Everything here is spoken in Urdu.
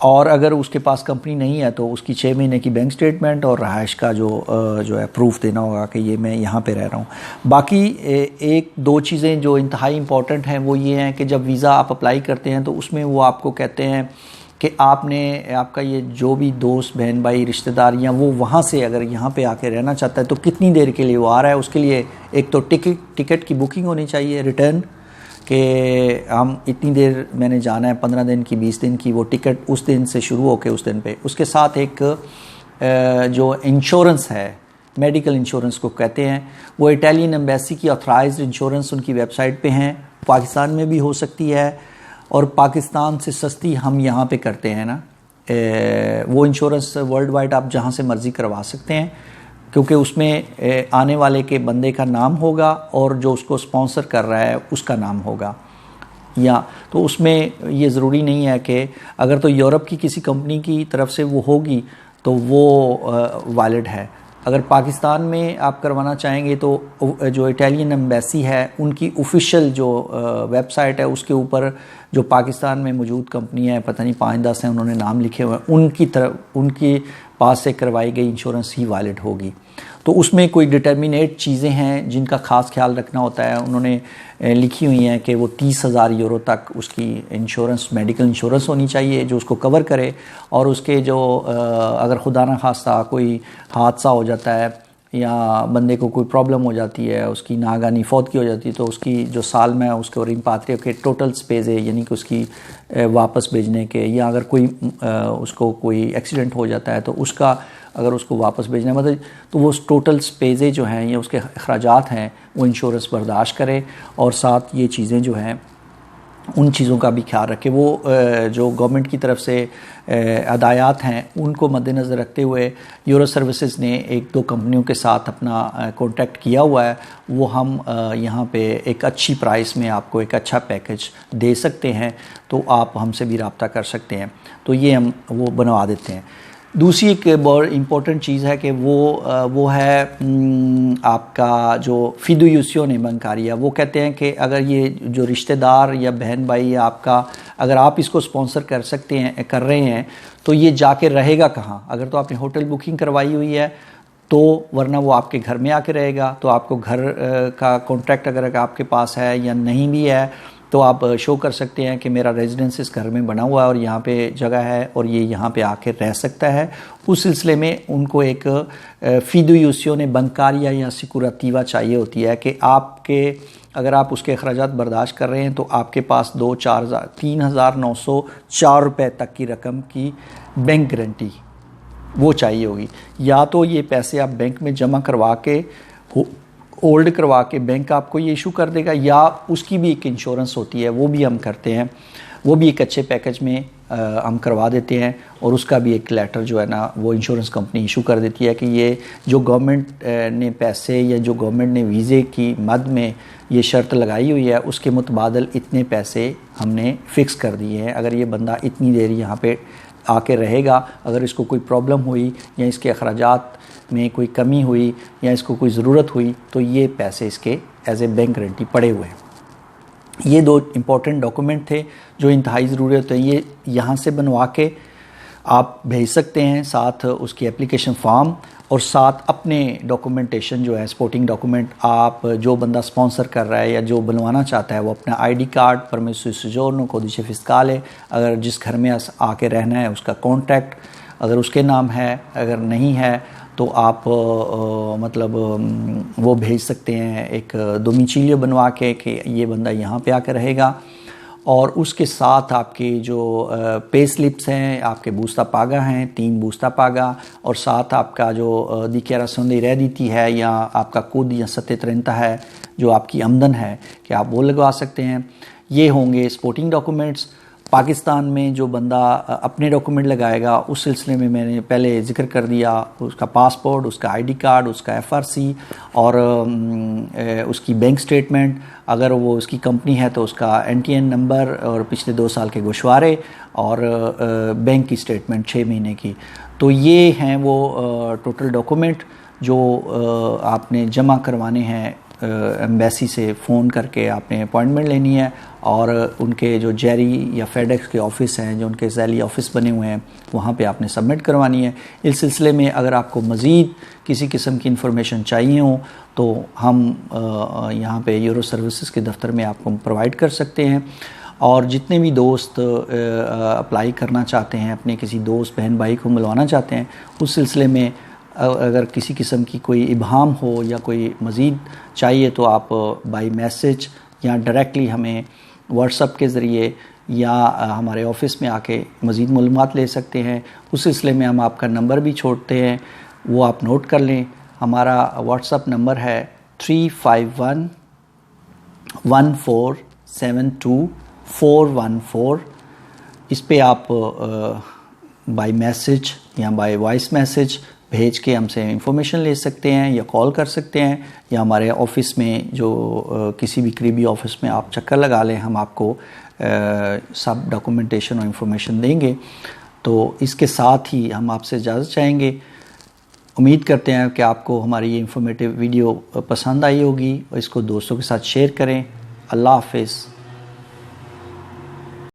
اور اگر اس کے پاس کمپنی نہیں ہے تو اس کی 6 مہینے کی بینک سٹیٹمنٹ اور رہائش کا جو ہے پروف دینا ہوگا کہ یہ میں یہاں پہ رہ رہا ہوں۔ باقی ایک دو چیزیں جو انتہائی امپورٹنٹ ہیں وہ یہ ہیں کہ جب ویزا آپ اپلائی کرتے ہیں تو اس میں وہ آپ کو کہتے ہیں کہ آپ کا یہ جو بھی دوست بہن بھائی رشتہ دار یا وہ وہاں سے اگر یہاں پہ آ کے رہنا چاہتا ہے تو کتنی دیر کے لیے وہ آ رہا ہے، اس کے لیے ایک تو ٹکٹ کی بکنگ ہونی چاہیے ریٹرن، کہ ہم اتنی دیر میں نے جانا ہے، 15 دن کی 20 دن کی، وہ ٹکٹ اس دن سے شروع ہو کے اس دن پہ۔ اس کے ساتھ ایک جو انشورنس ہے، میڈیکل انشورنس کو کہتے ہیں، وہ اٹالین ایمبیسی کی آتھرائزڈ انشورنس ان کی ویب سائٹ پہ ہیں، پاکستان میں بھی ہو سکتی ہے اور پاکستان سے سستی ہم یہاں پہ کرتے ہیں نا، وہ انشورنس ورلڈ وائڈ آپ جہاں سے مرضی کروا سکتے ہیں، کیونکہ اس میں آنے والے کے بندے کا نام ہوگا اور جو اس کو سپانسر کر رہا ہے اس کا نام ہوگا، یا تو اس میں یہ ضروری نہیں ہے کہ اگر تو یورپ کی کسی کمپنی کی طرف سے وہ ہوگی تو وہ ویلڈ ہے۔ اگر پاکستان میں آپ کروانا چاہیں گے تو جو اٹالین ایمبیسی ہے ان کی آفیشیل جو ویب سائٹ ہے اس کے اوپر جو پاکستان میں موجود کمپنی ہے، پتہ نہیں 5-10 ہیں، انہوں نے نام لکھے ہوئے ہیں، ان کی پاس سے کروائی گئی انشورنس ہی ویلڈ ہوگی۔ تو اس میں کوئی ڈٹرمنیٹ چیزیں ہیں جن کا خاص خیال رکھنا ہوتا ہے، انہوں نے لکھی ہوئی ہیں کہ وہ 30,000 یورو تک اس کی انشورنس، میڈیکل انشورنس ہونی چاہیے جو اس کو کور کرے، اور اس کے جو اگر خدا نہ خواستہ کوئی حادثہ ہو جاتا ہے یا بندے کو کوئی پرابلم ہو جاتی ہے، اس کی ناگہانی فوتگی ہو جاتی ہے، تو اس کی جو سال میں اس کو ریمپاتریو کے ٹوٹل سپیز ہے، یعنی کہ اس کی واپس بھیجنے کے، یا اگر کوئی اس کو کوئی ایکسیڈنٹ ہو جاتا ہے تو اس کا اگر اس کو واپس بھیجنا ہے مطلب، تو وہ ٹوٹل سپیزیں جو ہیں یا اس کے اخراجات ہیں وہ انشورنس برداشت کرے، اور ساتھ یہ چیزیں جو ہیں ان چیزوں کا بھی خیال رکھے۔ وہ جو گورنمنٹ کی طرف سے ہدایات ہیں ان کو مد نظر رکھتے ہوئے یورو سروسز نے 1-2 کمپنیوں کے ساتھ اپنا کانٹیکٹ کیا ہوا ہے، وہ ہم یہاں پہ ایک اچھی پرائس میں آپ کو ایک اچھا پیکج دے سکتے ہیں، تو آپ ہم سے بھی رابطہ کر سکتے ہیں، تو یہ ہم وہ بنوا دیتے ہیں۔ دوسری ایک بہت امپورٹنٹ چیز ہے کہ وہ ہے آپ کا جو فیدویوسیون بنکاریا، وہ کہتے ہیں کہ اگر یہ جو رشتہ دار یا بہن بھائی یا آپ کا، اگر آپ اس کو سپانسر کر رہے ہیں تو یہ جا کے رہے گا کہاں؟ اگر تو آپ نے ہوٹل بکنگ کروائی ہوئی ہے تو ورنہ وہ آپ کے گھر میں آ کے رہے گا، تو آپ کو گھر کا کانٹریکٹ اگر آپ کے پاس ہے یا نہیں بھی ہے تو آپ شو کر سکتے ہیں کہ میرا ریزیڈنس اس گھر میں بنا ہوا ہے اور یہاں پہ جگہ ہے اور یہ یہاں پہ آ کے رہ سکتا ہے۔ اس سلسلے میں ان کو ایک فیدویوسیون بنکاریا یا سیکوراتیوا چاہیے ہوتی ہے کہ آپ کے اگر آپ اس کے اخراجات برداشت کر رہے ہیں تو آپ کے پاس 3,904 روپے تک کی رقم کی بینک گارنٹی وہ چاہیے ہوگی، یا تو یہ پیسے آپ بینک میں جمع کروا کے ہولڈ کروا کے بینک آپ کو یہ ایشو کر دے گا، یا اس کی بھی ایک انشورنس ہوتی ہے وہ بھی ہم کرتے ہیں، وہ بھی ایک اچھے پیکج میں ہم کروا دیتے ہیں، اور اس کا بھی ایک لیٹر جو ہے نا وہ انشورنس کمپنی ایشو کر دیتی ہے کہ یہ جو گورنمنٹ نے پیسے یا جو گورنمنٹ نے ویزے کی مد میں یہ شرط لگائی ہوئی ہے اس کے متبادل اتنے پیسے ہم نے فکس کر دیے ہیں، اگر یہ بندہ اتنی دیر یہاں پہ آ کے رہے گا، اگر اس کو کوئی پرابلم ہوئی یا اس کے اخراجات میں کوئی کمی ہوئی یا اس کو کوئی ضرورت ہوئی تو یہ پیسے اس کے ایز اے بینک گارنٹی پڑے ہوئے ہیں۔ یہ 2 امپورٹنٹ ڈاکومنٹ تھے جو انتہائی ضروری ہوتے ہیں، یہ یہاں سے بنوا کے آپ بھیج سکتے ہیں، ساتھ اس کی اپلیکیشن فارم اور ساتھ اپنے ڈاکومنٹیشن جو ہے سپورٹنگ ڈاکومنٹ، آپ جو بندہ سپانسر کر رہا ہے یا جو بنوانا چاہتا ہے وہ اپنا ID کارڈ، پرمیسو سوجورنو، کودیچے فسکالے، اگر جس گھر میں آ کے رہنا ہے اس کا کانٹیکٹ اگر اس کے نام ہے، اگر نہیں ہے تو آپ مطلب وہ بھیج سکتے ہیں ایک دومیچیلیو بنوا کے کہ یہ بندہ یہاں پہ آ کے رہے گا، اور اس کے ساتھ آپ کی جو پے سلپس ہیں، آپ کے بوستا پاگا ہیں 3 بوستا پاگا، اور ساتھ آپ کا جو دیکھیراzione dei redditi ہے یا آپ کا کود یا 730 ہے جو آپ کی آمدن ہے کہ آپ وہ لگوا سکتے ہیں۔ یہ ہوں گے سپورٹنگ ڈاکومنٹس۔ پاکستان میں جو بندہ اپنے ڈاکومنٹ لگائے گا اس سلسلے میں نے پہلے ذکر کر دیا، اس کا پاسپورٹ، اس کا ID کارڈ، اس کا FRC اور اس کی بینک سٹیٹمنٹ، اگر وہ اس کی کمپنی ہے تو اس کا NTN نمبر اور پچھلے 2 سال کے گوشوارے اور بینک کی سٹیٹمنٹ 6 مہینے کی، تو یہ ہیں وہ ٹوٹل ڈاکومنٹ جو آپ نے جمع کروانے ہیں ایمبیسی سے فون کر کے آپ نے اپوائنٹمنٹ لینی ہے، اور ان کے جو جیری یا فیڈ ایکس کے آفس ہیں، جو ان کے ذیلی آفس بنے ہوئے ہیں، وہاں پہ آپ نے سبمٹ کروانی ہے۔ اس سلسلے میں اگر آپ کو مزید کسی قسم کی انفارمیشن چاہیے ہوں تو ہم یہاں پہ یورو سروسز کے دفتر میں آپ کو پرووائڈ کر سکتے ہیں، اور جتنے بھی دوست اپلائی کرنا چاہتے ہیں، اپنے کسی دوست بہن بھائی کو ملوانا چاہتے ہیں، اس سلسلے میں اگر کسی قسم کی کوئی ابہام ہو یا کوئی مزید چاہیے تو آپ بائی میسج یا ڈائریکٹلی ہمیں واٹس ایپ کے ذریعے یا ہمارے آفس میں آ کے مزید معلومات لے سکتے ہیں۔ اس سلسلے میں ہم آپ کا نمبر بھی چھوڑتے ہیں، وہ آپ نوٹ کر لیں۔ ہمارا واٹس ایپ نمبر ہے 35114724114۔ اس پہ آپ بائی میسج یا بائی وائس میسج بھیج کے ہم سے انفارمیشن لے سکتے ہیں، یا کال کر سکتے ہیں، یا ہمارے آفس میں جو کسی بھی قریبی آفس میں آپ چکر لگا لیں، ہم آپ کو سب ڈاکومنٹیشن اور انفارمیشن دیں گے۔ تو اس کے ساتھ ہی ہم آپ سے اجازت چاہیں گے۔ امید کرتے ہیں کہ آپ کو ہماری یہ انفارمیٹیو ویڈیو پسند آئی ہوگی، اور اس کو دوستوں کے ساتھ شیئر کریں۔ اللہ حافظ۔